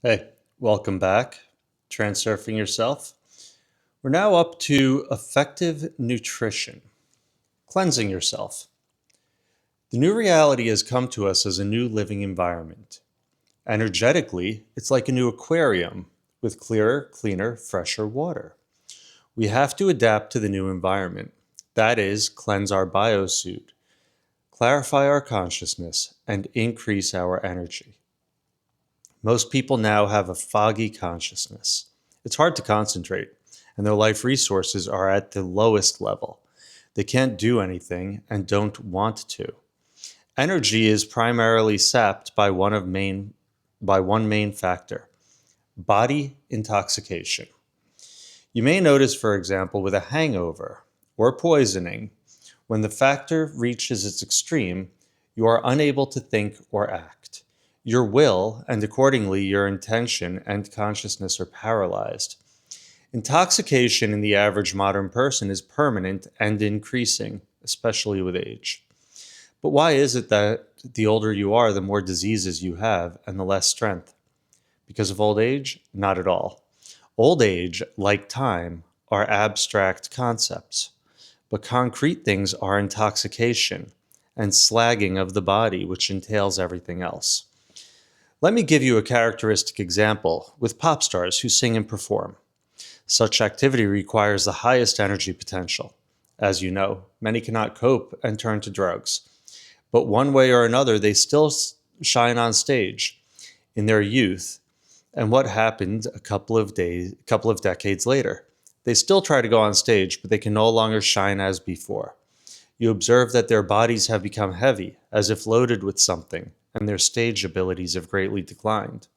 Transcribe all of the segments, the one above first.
Hey, welcome back. Transurfing Yourself. We're now up to effective nutrition, cleansing yourself. The new reality has come to us as a new living environment. Energetically, it's like a new aquarium with clearer, cleaner, fresher water. We have to adapt to the new environment. That is, cleanse our biosuit, clarify our consciousness, and increase our energy. Most people now have a foggy consciousness. It's hard to concentrate, and their life resources are at the lowest level. They can't do anything and don't want to. Energy is primarily sapped by one main factor: body intoxication. You may notice, for example, with a hangover or poisoning, when the factor reaches its extreme, you are unable to think or act. Your will, and accordingly your intention and consciousness, are paralyzed. Intoxication in the average modern person is permanent and increasing, especially with age. But why is it that the older you are, the more diseases you have and the less strength? Because of old age? Not at all. Old age, like time, are abstract concepts. But concrete things are intoxication and slagging of the body, which entails everything else. Let me give you a characteristic example with pop stars who sing and perform. Such activity requires the highest energy potential. As you know, many cannot cope and turn to drugs. But one way or another, they still shine on stage in their youth. And what happened a couple of decades later? They still try to go on stage, but they can no longer shine as before. You observe that their bodies have become heavy, as if loaded with something, and their stage abilities have greatly declined.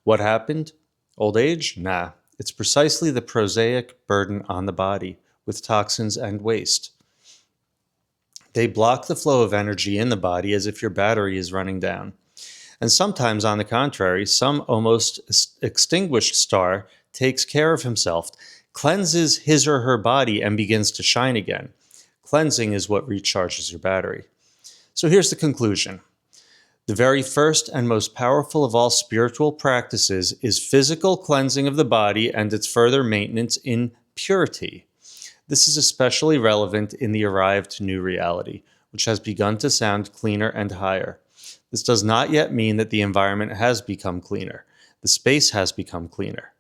What happened? Old age? Nah. It's precisely the prosaic burden on the body, with toxins and waste. They block the flow of energy in the body as if your battery is running down. And sometimes, on the contrary, some almost extinguished star takes care of himself, cleanses his or her body, and begins to shine again. Cleansing is what recharges your battery. So here's the conclusion. The very first and most powerful of all spiritual practices is physical cleansing of the body and its further maintenance in purity. This is especially relevant in the arrived new reality, which has begun to sound cleaner and higher. This does not yet mean that the environment has become cleaner. The space has become cleaner.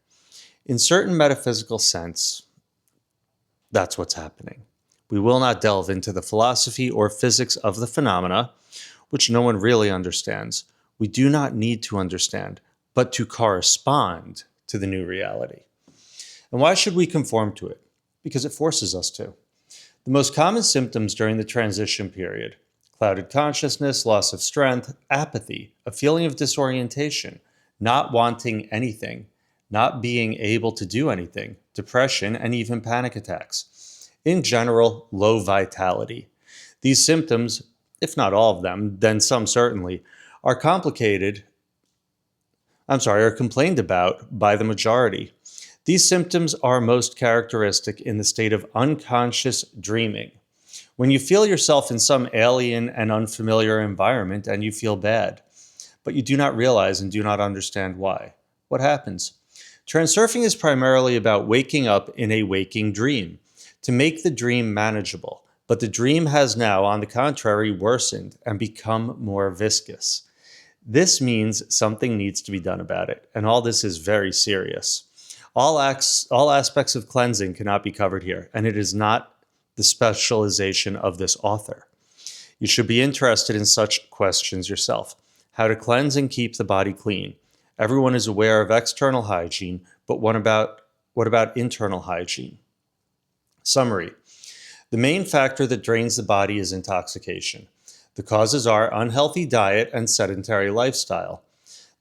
In certain metaphysical sense, that's what's happening. We will not delve into the philosophy or physics of the phenomena, which no one really understands. We do not need to understand, but to correspond to the new reality. And why should we conform to it? Because it forces us to. The most common symptoms during the transition period: clouded consciousness, loss of strength, apathy, a feeling of disorientation, not wanting anything, not being able to do anything, depression, and even panic attacks. In general, low vitality. These symptoms, if not all of them, then some certainly, are complained about by the majority. These symptoms are most characteristic in the state of unconscious dreaming. When you feel yourself in some alien and unfamiliar environment and you feel bad, but you do not realize and do not understand why. What happens? Transurfing is primarily about waking up in a waking dream, to make the dream manageable. But the dream has now, on the contrary, worsened and become more viscous. This means something needs to be done about it, and all this is very serious. All aspects of cleansing cannot be covered here, and it is not the specialization of this author. You should be interested in such questions yourself. How to cleanse and keep the body clean. Everyone is aware of external hygiene, but what about internal hygiene? Summary. The main factor that drains the body is intoxication. The causes are unhealthy diet and sedentary lifestyle.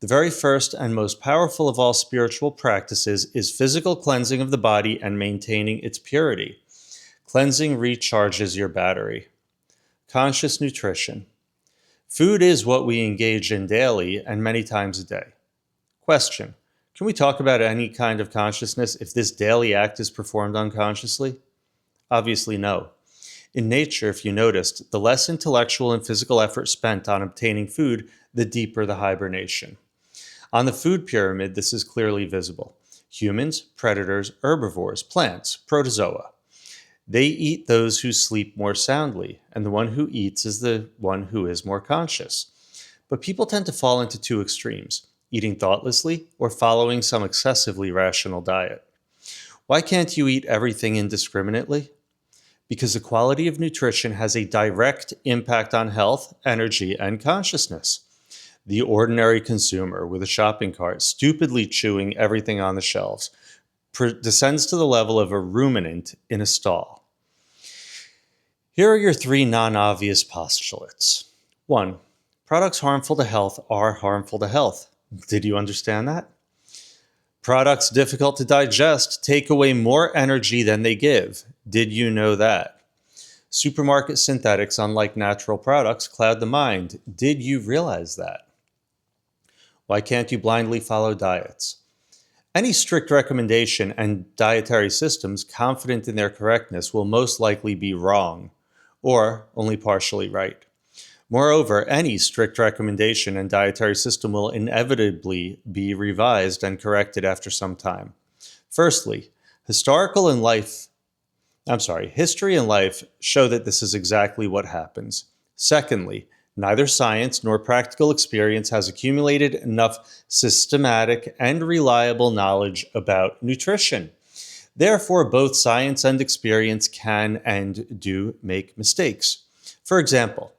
The very first and most powerful of all spiritual practices is physical cleansing of the body and maintaining its purity. Cleansing recharges your battery. Conscious nutrition. Food is what we engage in daily and many times a day. Question. Can we talk about any kind of consciousness if this daily act is performed unconsciously? Obviously no. In nature, if you noticed, the less intellectual and physical effort spent on obtaining food, the deeper the hibernation. On the food pyramid, this is clearly visible. Humans, predators, herbivores, plants, protozoa. They eat those who sleep more soundly, and the one who eats is the one who is more conscious. But people tend to fall into two extremes, eating thoughtlessly or following some excessively rational diet. Why can't you eat everything indiscriminately? Because the quality of nutrition has a direct impact on health, energy, and consciousness. The ordinary consumer with a shopping cart stupidly chewing everything on the shelves descends to the level of a ruminant in a stall. Here are your three non-obvious postulates. 1. Products harmful to health are harmful to health. Did you understand that? Products difficult to digest take away more energy than they give. Did you know that? Supermarket synthetics, unlike natural products, cloud the mind. Did you realize that? Why can't you blindly follow diets? Any strict recommendation and dietary systems confident in their correctness will most likely be wrong, or only partially right. Moreover, any strict recommendation and dietary system will inevitably be revised and corrected after some time. Firstly, history and life show that this is exactly what happens. Secondly, neither science nor practical experience has accumulated enough systematic and reliable knowledge about nutrition. Therefore, both science and experience can and do make mistakes. For example,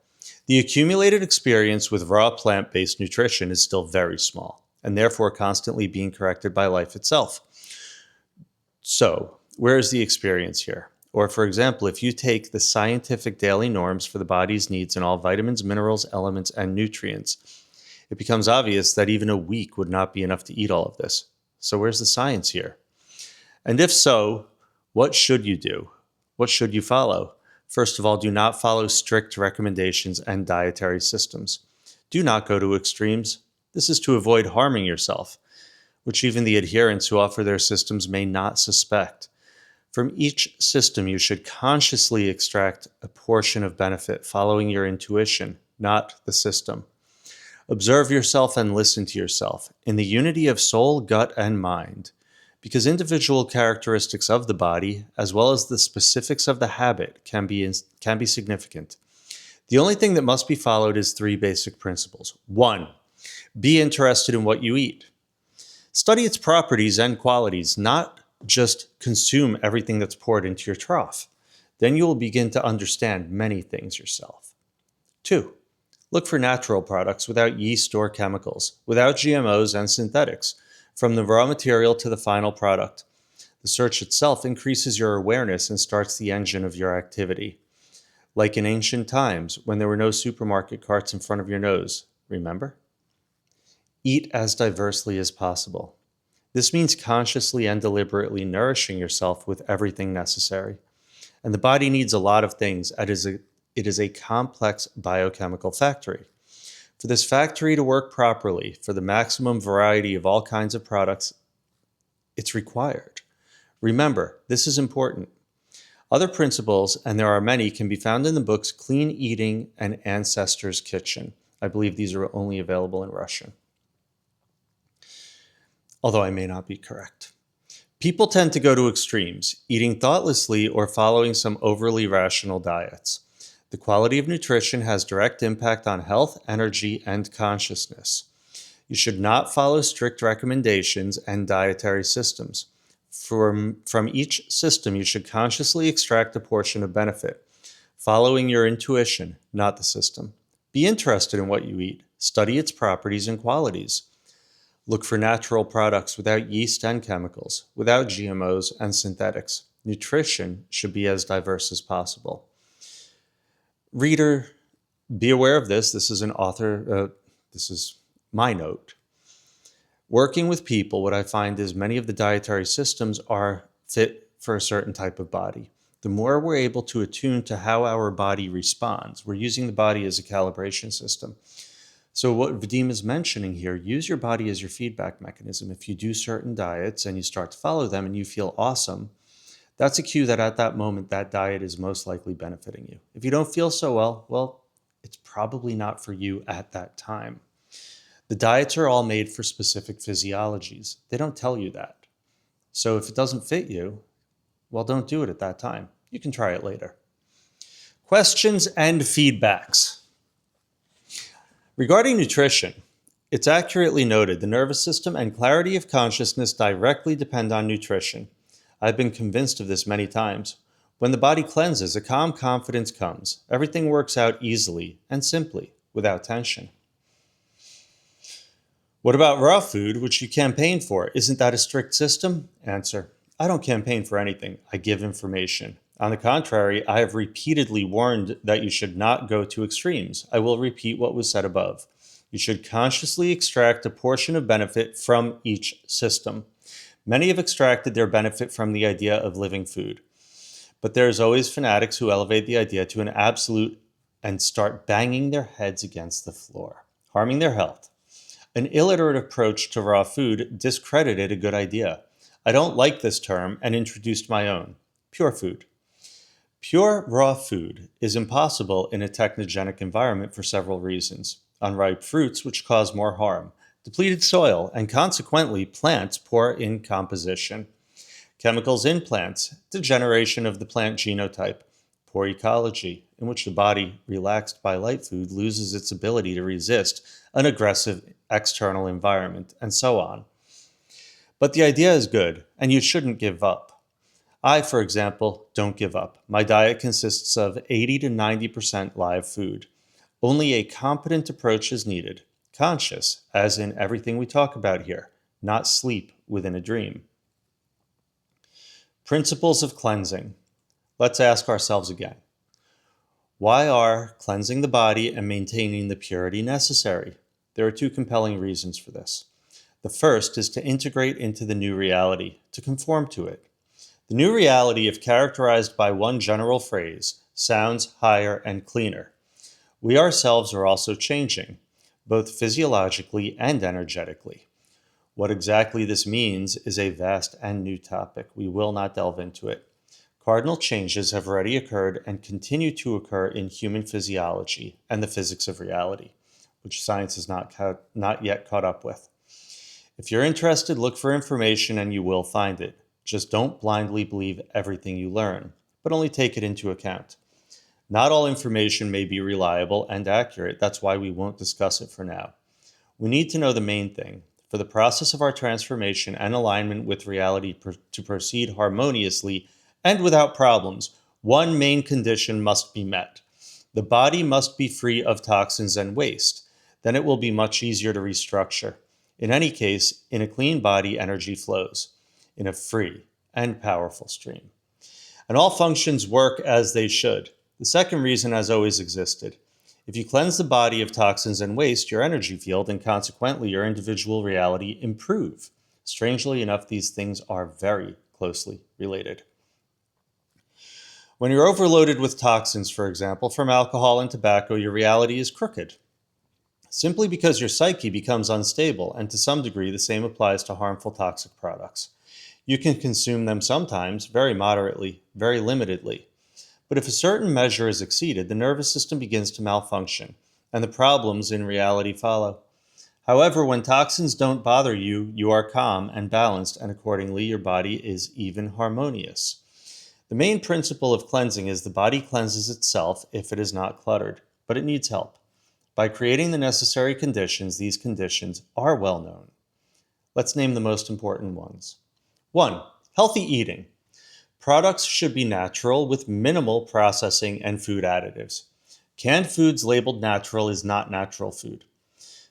the accumulated experience with raw plant-based nutrition is still very small, and therefore constantly being corrected by life itself. So, where is the experience here? Or, for example, if you take the scientific daily norms for the body's needs in all vitamins, minerals, elements, and nutrients, it becomes obvious that even a week would not be enough to eat all of this. So where's the science here? And if so, what should you do? What should you follow? First of all, do not follow strict recommendations and dietary systems. Do not go to extremes. This is to avoid harming yourself, which even the adherents who offer their systems may not suspect. From each system, you should consciously extract a portion of benefit, following your intuition, not the system. Observe yourself and listen to yourself in the unity of soul, gut, and mind, because individual characteristics of the body, as well as the specifics of the habit, can be significant. The only thing that must be followed is three basic principles. 1. Be interested in what you eat. Study its properties and qualities, not just consume everything that's poured into your trough. Then you will begin to understand many things yourself. 2. Look for natural products without yeast or chemicals, without GMOs and synthetics, from the raw material to the final product. The search itself increases your awareness and starts the engine of your activity. Like in ancient times, when there were no supermarket carts in front of your nose, remember? Eat as diversely as possible. This means consciously and deliberately nourishing yourself with everything necessary. And the body needs a lot of things. It is a complex biochemical factory. For this factory to work properly, for the maximum variety of all kinds of products, it's required. Remember, this is important. Other principles, and there are many, can be found in the books Clean Eating and Ancestors' Kitchen. I believe these are only available in Russian, although I may not be correct. People tend to go to extremes, eating thoughtlessly or following some overly rational diets. The quality of nutrition has direct impact on health, energy, and consciousness. You should not follow strict recommendations and dietary systems. From each system, you should consciously extract a portion of benefit, following your intuition, not the system. Be interested in what you eat. Study its properties and qualities. Look for natural products without yeast and chemicals, without GMOs and synthetics. Nutrition should be as diverse as possible. Reader, be aware of this. This is my note. Working with people, what I find is many of the dietary systems are fit for a certain type of body. The more we're able to attune to how our body responds, we're using the body as a calibration system. So what Vadim is mentioning here, use your body as your feedback mechanism. If you do certain diets and you start to follow them and you feel awesome, that's a cue that at that moment, that diet is most likely benefiting you. If you don't feel so well, it's probably not for you at that time. The diets are all made for specific physiologies. They don't tell you that. So if it doesn't fit you, well, don't do it at that time. You can try it later. Questions and feedbacks. Regarding nutrition, it's accurately noted the nervous system and clarity of consciousness directly depend on nutrition. I've been convinced of this many times. When the body cleanses, a calm confidence comes. Everything works out easily and simply, without tension. What about raw food, which you campaign for? Isn't that a strict system? Answer: I don't campaign for anything. I give information. On the contrary, I have repeatedly warned that you should not go to extremes. I will repeat what was said above. You should consciously extract a portion of benefit from each system. Many have extracted their benefit from the idea of living food. But there is always fanatics who elevate the idea to an absolute and start banging their heads against the floor, harming their health. An illiterate approach to raw food discredited a good idea. I don't like this term and introduced my own: pure food. Pure raw food is impossible in a technogenic environment for several reasons. Unripe fruits, which cause more harm, depleted soil, and consequently plants poor in composition. Chemicals in plants, degeneration of the plant genotype, poor ecology, in which the body, relaxed by light food, loses its ability to resist an aggressive external environment, and so on. But the idea is good, and you shouldn't give up. I, for example, don't give up. My diet consists of 80 to 90% live food. Only a competent approach is needed. Conscious, as in everything we talk about here, not sleep within a dream. Principles of cleansing. Let's ask ourselves again. Why are cleansing the body and maintaining the purity necessary? There are two compelling reasons for this. The first is to integrate into the new reality, to conform to it. The new reality, if characterized by one general phrase, sounds higher and cleaner. We ourselves are also changing, both physiologically and energetically. What exactly this means is a vast and new topic. We will not delve into it. Cardinal changes have already occurred and continue to occur in human physiology and the physics of reality, which science is not yet caught up with. If you're interested, look for information and you will find it. Just don't blindly believe everything you learn, but only take it into account. Not all information may be reliable and accurate. That's why we won't discuss it for now. We need to know the main thing. For the process of our transformation and alignment with reality to proceed harmoniously and without problems, one main condition must be met. The body must be free of toxins and waste. Then it will be much easier to restructure. In any case, in a clean body, energy flows in a free and powerful stream. And all functions work as they should. The second reason has always existed. If you cleanse the body of toxins and waste, your energy field and consequently your individual reality improve. Strangely enough, these things are very closely related. When you're overloaded with toxins, for example, from alcohol and tobacco, your reality is crooked. Simply because your psyche becomes unstable, and to some degree the same applies to harmful toxic products. You can consume them sometimes, very moderately, very limitedly. But if a certain measure is exceeded, the nervous system begins to malfunction, and the problems in reality follow. However, when toxins don't bother you, you are calm and balanced, and accordingly your body is even harmonious. The main principle of cleansing is the body cleanses itself if it is not cluttered, but it needs help. By creating the necessary conditions, these conditions are well known. Let's name the most important ones. 1. Healthy eating. Products should be natural with minimal processing and food additives. Canned foods labeled natural is not natural food.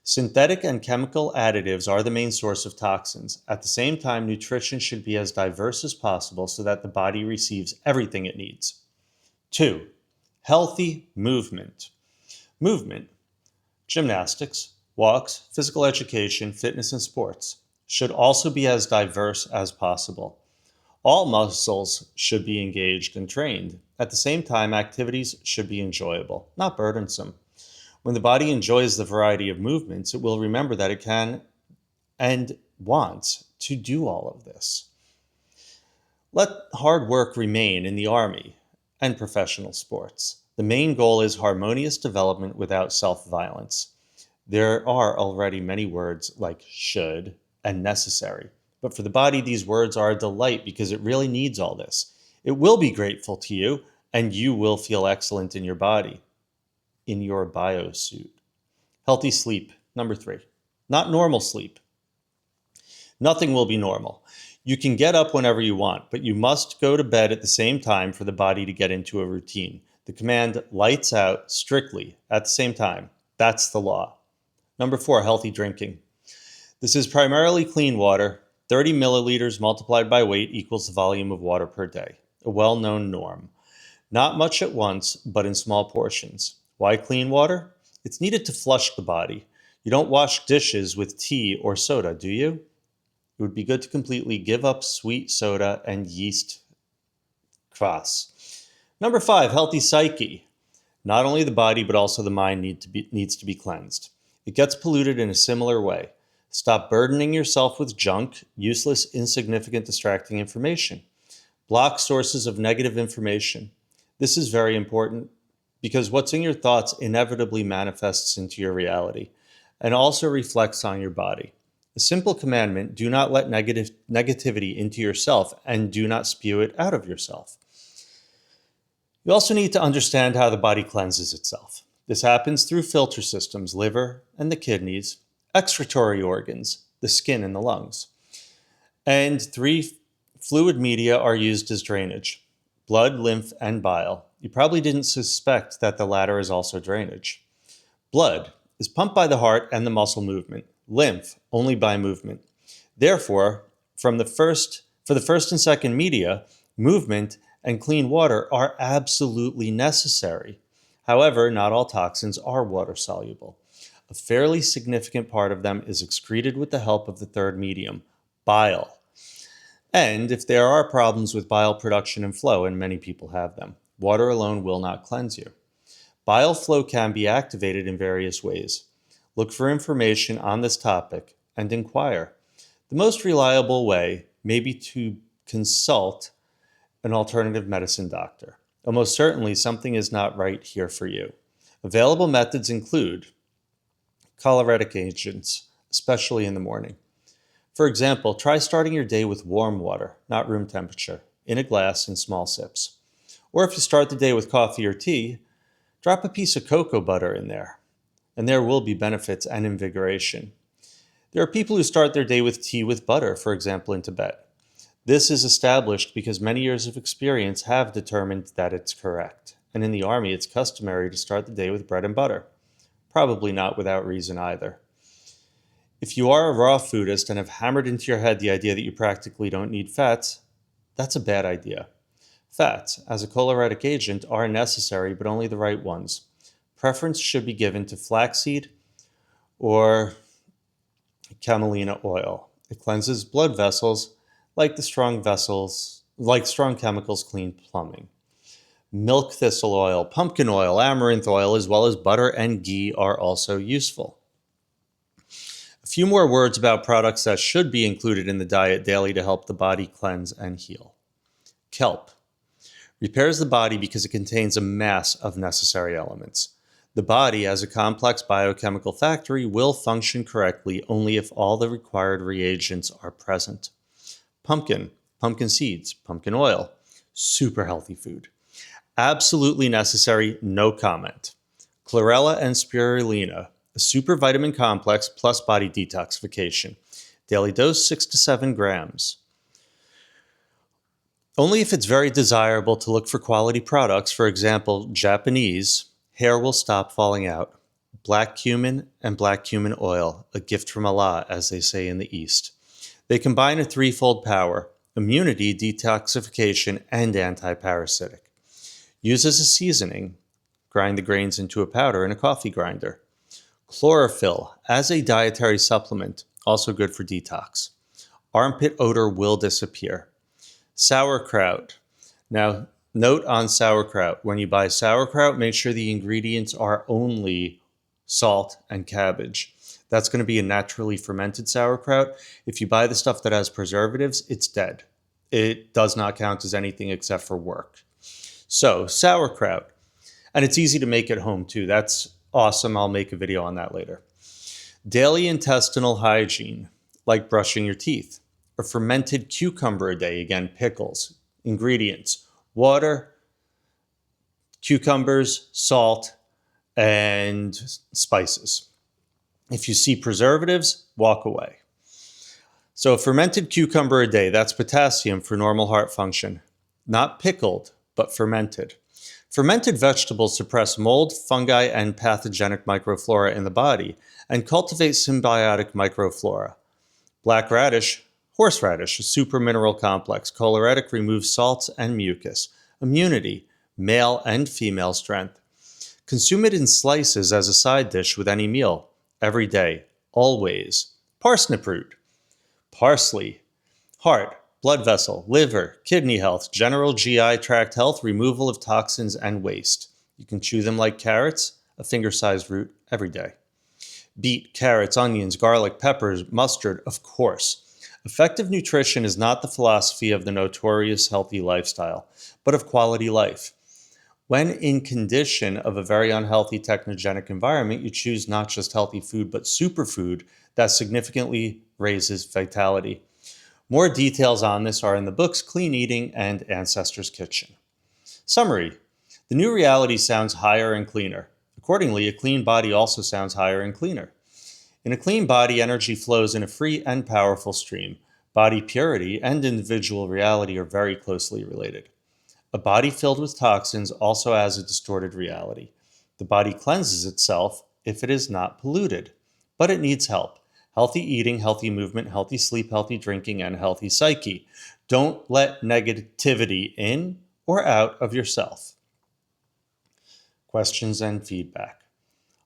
Synthetic and chemical additives are the main source of toxins. At the same time, nutrition should be as diverse as possible so that the body receives everything it needs. 2. Healthy movement. Movement, gymnastics, walks, physical education, fitness, and sports should also be as diverse as possible. All muscles should be engaged and trained. At the same time, activities should be enjoyable, not burdensome. When the body enjoys the variety of movements, it will remember that it can and wants to do all of this. Let hard work remain in the army and professional sports. The main goal is harmonious development without self-violence. There are already many words like should and necessary. But for the body, these words are a delight because it really needs all this. It will be grateful to you, and you will feel excellent in your body, in your biosuit. Healthy sleep, number 3. Not normal sleep. Nothing will be normal. You can get up whenever you want, but you must go to bed at the same time for the body to get into a routine. The command lights out strictly at the same time. That's the law. Number 4, healthy drinking. This is primarily clean water. 30 milliliters multiplied by weight equals the volume of water per day, a well-known norm. Not much at once, but in small portions. Why clean water? It's needed to flush the body. You don't wash dishes with tea or soda, do you? It would be good to completely give up sweet soda and yeast kvass. Number 5, healthy psyche. Not only the body, but also the mind needs to be cleansed. It gets polluted in a similar way. Stop burdening yourself with junk, useless, insignificant, distracting information. Block sources of negative information. This is very important because what's in your thoughts inevitably manifests into your reality and also reflects on your body. A simple commandment, do not let negativity into yourself and do not spew it out of yourself. You also need to understand how the body cleanses itself. This happens through filter systems, liver and the kidneys, excretory organs, the skin and the lungs. And 3 fluid media are used as drainage: blood, lymph, and bile. You probably didn't suspect that the latter is also drainage. Blood is pumped by the heart and the muscle movement. Lymph only by movement. Therefore, for the first and second media, movement and clean water are absolutely necessary. However, not all toxins are water soluble. A fairly significant part of them is excreted with the help of the third medium, bile. And if there are problems with bile production and flow, and many people have them, water alone will not cleanse you. Bile flow can be activated in various ways. Look for information on this topic and inquire. The most reliable way may be to consult an alternative medicine doctor. Almost certainly something is not right here for you. Available methods include choleritic agents, especially in the morning. For example, try starting your day with warm water, not room temperature, in a glass in small sips. Or if you start the day with coffee or tea, drop a piece of cocoa butter in there, and there will be benefits and invigoration. There are people who start their day with tea with butter, for example, in Tibet. This is established because many years of experience have determined that it's correct. And in the army, it's customary to start the day with bread and butter. Probably not without reason either. If you are a raw foodist and have hammered into your head the idea that you practically don't need fats, that's a bad idea. Fats, as a choleritic agent, are necessary, but only the right ones. Preference should be given to flaxseed or camelina oil. It cleanses blood vessels like strong chemicals clean plumbing. Milk thistle oil, pumpkin oil, amaranth oil, as well as butter and ghee are also useful. A few more words about products that should be included in the diet daily to help the body cleanse and heal. Kelp repairs the body because it contains a mass of necessary elements. The body, as a complex biochemical factory, will function correctly only if all the required reagents are present. Pumpkin seeds, pumpkin oil, super healthy food. Absolutely necessary, no comment. Chlorella and spirulina, a super vitamin complex plus body detoxification. Daily dose 6 to 7 grams. Only if it's very desirable to look for quality products, for example, Japanese, hair will stop falling out. Black cumin and black cumin oil, a gift from Allah, as they say in the East. They combine a threefold power: immunity, detoxification, and anti-parasitic. Use as a seasoning. Grind the grains into a powder in a coffee grinder. Chlorophyll as a dietary supplement, also good for detox. Armpit odor will disappear. Sauerkraut. Now, note on sauerkraut. When you buy sauerkraut, make sure the ingredients are only salt and cabbage. That's going to be a naturally fermented sauerkraut. If you buy the stuff that has preservatives, it's dead. It does not count as anything except for work. So, sauerkraut. And it's easy to make at home too. That's awesome. I'll make a video on that later. Daily intestinal hygiene, like brushing your teeth. A fermented cucumber a day, again, pickles. Ingredients: water, cucumbers, salt, and spices. If you see preservatives, walk away. So a fermented cucumber a day, that's potassium for normal heart function. Not pickled, but fermented. Fermented vegetables suppress mold, fungi, and pathogenic microflora in the body and cultivate symbiotic microflora. Black radish, horseradish, a supermineral complex. Choleretic removes salts and mucus. Immunity, male and female strength. Consume it in slices as a side dish with any meal. Every day, always. Parsnip root, parsley, heart, blood vessel, liver, kidney health, general GI tract health, removal of toxins and waste. You can chew them like carrots, a finger-sized root, every day. Beet, carrots, onions, garlic, peppers, mustard, of course. Effective nutrition is not the philosophy of the notorious healthy lifestyle, but of quality life. When in condition of a very unhealthy technogenic environment, you choose not just healthy food, but superfood that significantly raises vitality. More details on this are in the books Clean Eating and Ancestors Kitchen. Summary: the new reality sounds higher and cleaner. Accordingly, a clean body also sounds higher and cleaner. In a clean body, energy flows in a free and powerful stream. Body purity and individual reality are very closely related. A body filled with toxins also has a distorted reality. The body cleanses itself if it is not polluted, but it needs help. Healthy eating, healthy movement, healthy sleep, healthy drinking, and healthy psyche. Don't let negativity in or out of yourself. Questions and feedback.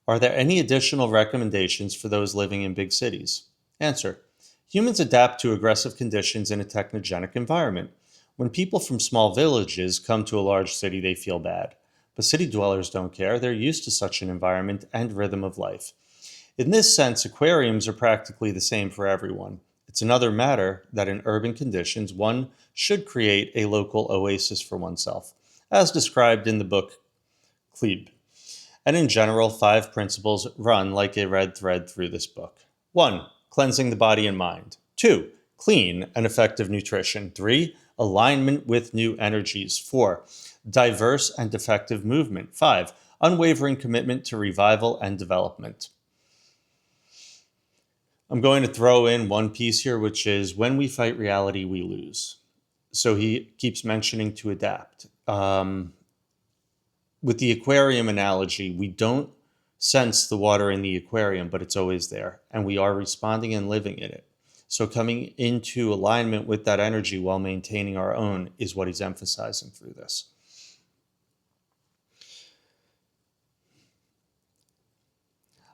Are there any additional recommendations for those living in big cities? Answer: humans adapt to aggressive conditions in a technogenic environment. When people from small villages come to a large city, they feel bad. But city dwellers don't care. They're used to such an environment and rhythm of life. In this sense, aquariums are practically the same for everyone. It's another matter that in urban conditions, one should create a local oasis for oneself, as described in the book Klebe. And in general, 5 principles run like a red thread through this book. 1. Cleansing the body and mind. 2. Clean and effective nutrition. 3. Alignment with new energies. 4. Diverse and effective movement. 5. Unwavering commitment to revival and development. I'm going to throw in one piece here, which is when we fight reality, we lose. So he keeps mentioning to adapt. With the aquarium analogy, we don't sense the water in the aquarium, but it's always there, and we are responding and living in it. So coming into alignment with that energy while maintaining our own is what he's emphasizing through this.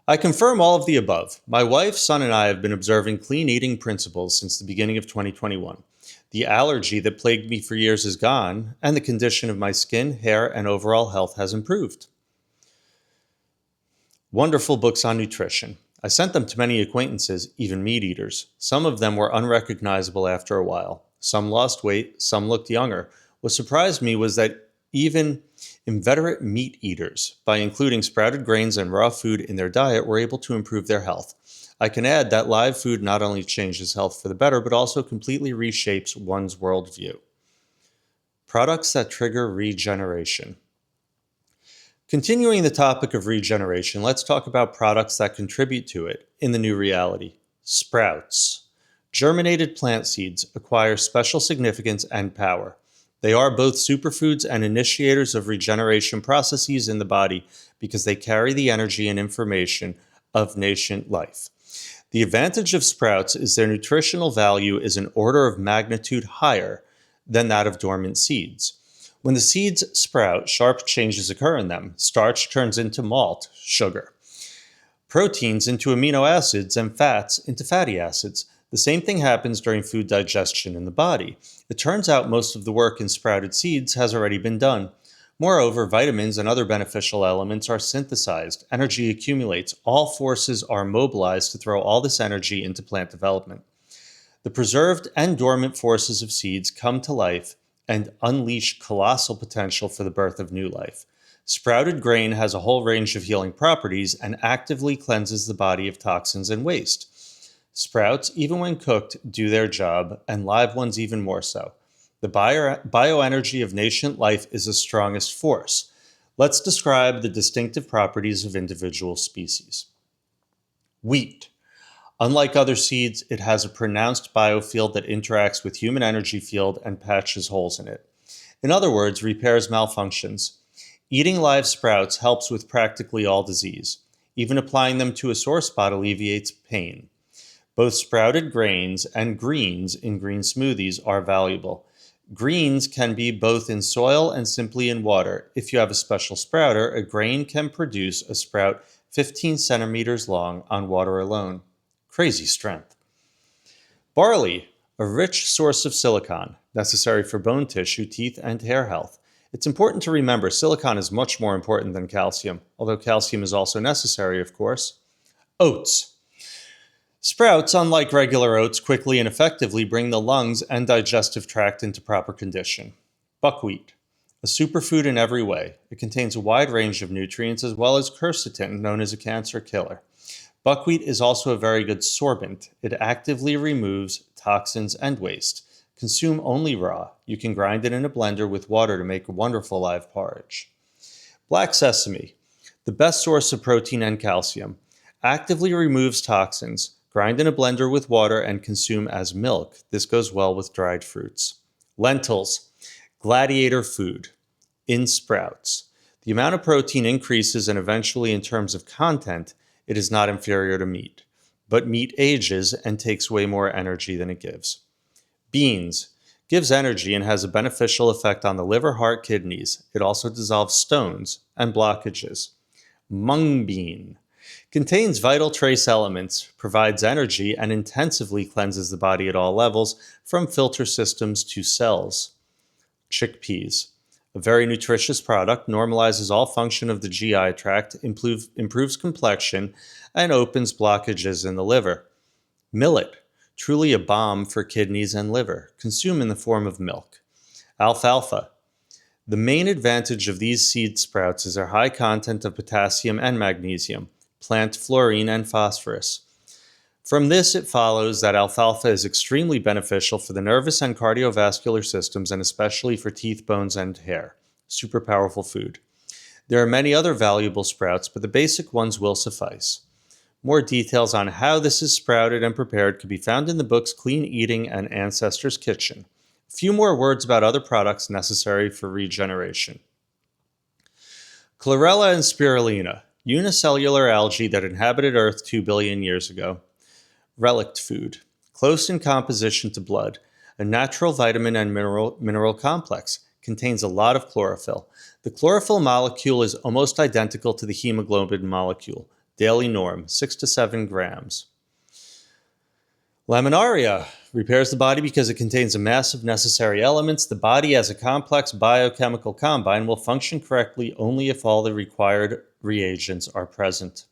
I confirm all of the above. My wife, son, and I have been observing clean eating principles since the beginning of 2021. The allergy that plagued me for years is gone, and the condition of my skin, hair, and overall health has improved. Wonderful books on nutrition. I sent them to many acquaintances, even meat eaters. Some of them were unrecognizable after a while. Some lost weight, some looked younger. What surprised me was that even inveterate meat eaters, by including sprouted grains and raw food in their diet, were able to improve their health. I can add that live food not only changes health for the better, but also completely reshapes one's worldview. Products that trigger regeneration. Continuing the topic of regeneration, let's talk about products that contribute to it in the new reality. Sprouts. Germinated plant seeds acquire special significance and power. They are both superfoods and initiators of regeneration processes in the body because they carry the energy and information of nascent life. The advantage of sprouts is their nutritional value is an order of magnitude higher than that of dormant seeds. When the seeds sprout, sharp changes occur in them. Starch turns into malt, sugar. Proteins into amino acids and fats into fatty acids. The same thing happens during food digestion in the body. It turns out most of the work in sprouted seeds has already been done. Moreover, vitamins and other beneficial elements are synthesized. Energy accumulates. All forces are mobilized to throw all this energy into plant development. The preserved and dormant forces of seeds come to life and unleash colossal potential for the birth of new life. Sprouted grain has a whole range of healing properties and actively cleanses the body of toxins and waste. Sprouts, even when cooked, do their job, and live ones even more so. The bioenergy of nascent life is the strongest force. Let's describe the distinctive properties of individual species. Wheat. Unlike other seeds, it has a pronounced biofield that interacts with human energy field and patches holes in it. In other words, repairs malfunctions. Eating live sprouts helps with practically all disease. Even applying them to a sore spot alleviates pain. Both sprouted grains and greens in green smoothies are valuable. Greens can be both in soil and simply in water. If you have a special sprouter, a grain can produce a sprout 15 centimeters long on water alone. Crazy strength. Barley, a rich source of silicon, necessary for bone tissue, teeth, and hair health. It's important to remember silicon is much more important than calcium, although calcium is also necessary, of course. Oats. Sprouts, unlike regular oats, quickly and effectively bring the lungs and digestive tract into proper condition. Buckwheat, a superfood in every way. It contains a wide range of nutrients as well as quercetin, known as a cancer killer. Buckwheat is also a very good sorbent. It actively removes toxins and waste. Consume only raw. You can grind it in a blender with water to make a wonderful live porridge. Black sesame, the best source of protein and calcium. Actively removes toxins. Grind in a blender with water and consume as milk. This goes well with dried fruits. Lentils, gladiator food. In sprouts. The amount of protein increases and eventually in terms of content, it is not inferior to meat. But meat ages and takes way more energy than it gives. Beans. Gives energy and has a beneficial effect on the liver, heart, kidneys. It also dissolves stones and blockages. Mung bean. Contains vital trace elements, provides energy, and intensively cleanses the body at all levels, from filter systems to cells. Chickpeas. A very nutritious product, normalizes all function of the GI tract, improves complexion, and opens blockages in the liver. Millet. Truly a balm for kidneys and liver. Consume in the form of milk. Alfalfa. The main advantage of these seed sprouts is their high content of potassium and magnesium, plant fluorine and phosphorus. From this, it follows that alfalfa is extremely beneficial for the nervous and cardiovascular systems, and especially for teeth, bones, and hair. Super powerful food. There are many other valuable sprouts, but the basic ones will suffice. More details on how this is sprouted and prepared can be found in the books Clean Eating and Ancestors' Kitchen. A few more words about other products necessary for regeneration. Chlorella and spirulina, unicellular algae that inhabited Earth 2 billion years ago. Relict food, close in composition to blood, a natural vitamin and mineral complex, contains a lot of chlorophyll. The chlorophyll molecule is almost identical to the hemoglobin molecule. Daily norm, 6 to 7 grams. Laminaria repairs the body because it contains a mass of necessary elements. The body, as a complex biochemical combine, will function correctly only if all the required reagents are present.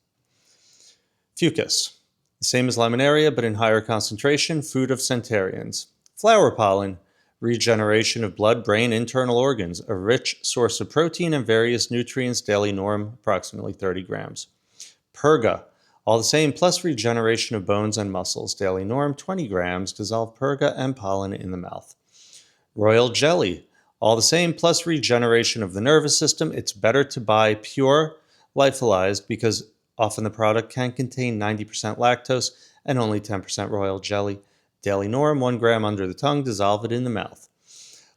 Fucus, the same as laminaria but in higher concentration, food of centenarians. Flower pollen, regeneration of blood, brain, internal organs, a rich source of protein and various nutrients. Daily norm, approximately 30 grams. Purga, all the same, plus regeneration of bones and muscles. Daily norm, 20 grams, dissolve purga and pollen in the mouth. Royal jelly, all the same, plus regeneration of the nervous system. It's better to buy pure lyophilized because often the product can contain 90% lactose and only 10% royal jelly. Daily norm, 1 gram under the tongue, dissolve it in the mouth.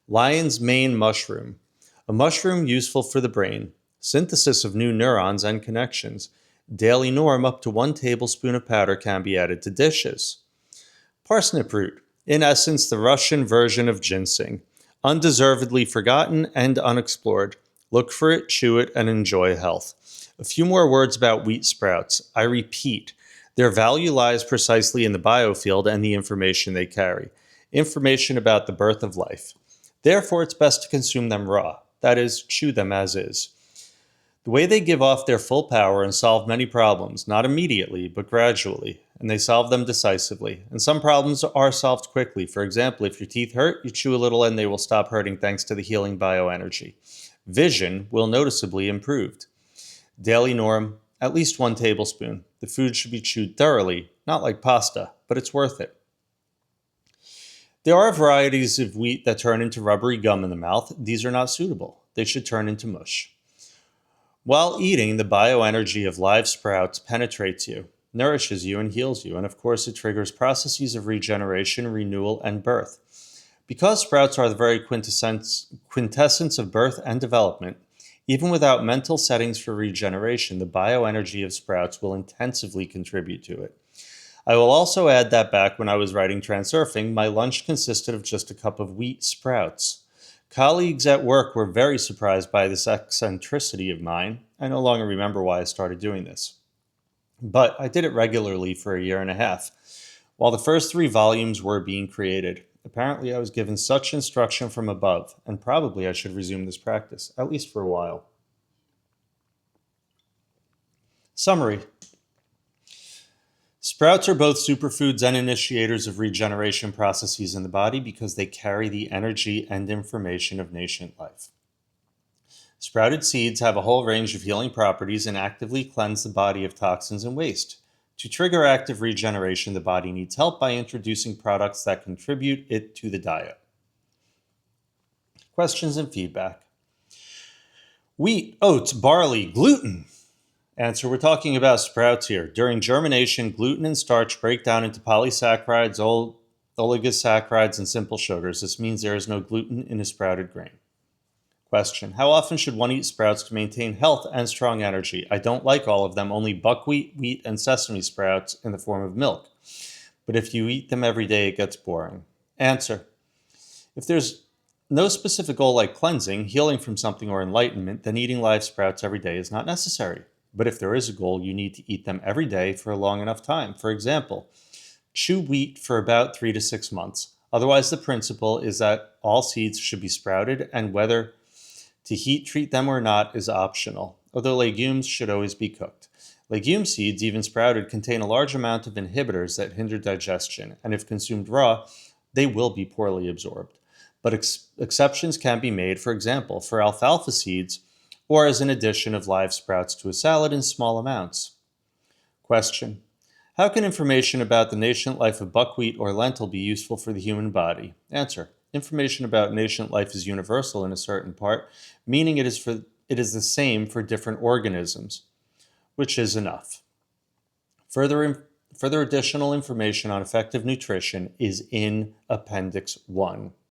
Lion's mane mushroom, a mushroom useful for the brain, synthesis of new neurons and connections. Daily norm, up to 1 tablespoon of powder can be added to dishes. Parsnip root, in essence the Russian version of ginseng, undeservedly forgotten and unexplored. Look for it, chew it, and enjoy health. A few more words about wheat sprouts. I repeat, their value lies precisely in the biofield and the information they carry. Information about the birth of life. Therefore, it's best to consume them raw, that is, chew them as is. The way they give off their full power and solve many problems, not immediately, but gradually, and they solve them decisively. And some problems are solved quickly. For example, if your teeth hurt, you chew a little and they will stop hurting thanks to the healing bioenergy. Vision will noticeably improve. Daily norm, at least 1 tablespoon. The food should be chewed thoroughly, not like pasta, but it's worth it. There are varieties of wheat that turn into rubbery gum in the mouth. These are not suitable. They should turn into mush. While eating, the bioenergy of live sprouts penetrates you, nourishes you, and heals you, and of course it triggers processes of regeneration, renewal, and birth. Because sprouts are the very quintessence of birth and development, even without mental settings for regeneration, the bioenergy of sprouts will intensively contribute to it. I will also add that back when I was writing Transurfing, my lunch consisted of just a cup of wheat sprouts. Colleagues at work were very surprised by this eccentricity of mine. I no longer remember why I started doing this. But I did it regularly for a year and a half, while the first 3 volumes were being created. Apparently, I was given such instruction from above, and probably I should resume this practice, at least for a while. Summary. Sprouts are both superfoods and initiators of regeneration processes in the body because they carry the energy and information of nascent life. Sprouted seeds have a whole range of healing properties and actively cleanse the body of toxins and waste. To trigger active regeneration, the body needs help by introducing products that contribute it to the diet. Questions and feedback. Wheat, oats, barley, gluten. Answer, we're talking about sprouts here. During germination, gluten and starch break down into polysaccharides, oligosaccharides, and simple sugars. This means there is no gluten in a sprouted grain. Question, how often should one eat sprouts to maintain health and strong energy? I don't like all of them, only buckwheat, wheat, and sesame sprouts in the form of milk. But if you eat them every day, it gets boring. Answer, if there's no specific goal like cleansing, healing from something, or enlightenment, then eating live sprouts every day is not necessary. But if there is a goal, you need to eat them every day for a long enough time. For example, chew wheat for about 3 to 6 months. Otherwise, the principle is that all seeds should be sprouted, and whether to heat treat them or not is optional, although legumes should always be cooked. Legume seeds, even sprouted, contain a large amount of inhibitors that hinder digestion, and if consumed raw, they will be poorly absorbed. But exceptions can be made, for example, for alfalfa seeds, or as an addition of live sprouts to a salad in small amounts. Question, how can information about the nascent life of buckwheat or lentil be useful for the human body? Answer, information about nascent life is universal in a certain part, meaning it is the same for different organisms, which is enough. Further additional information on effective nutrition is in Appendix 1.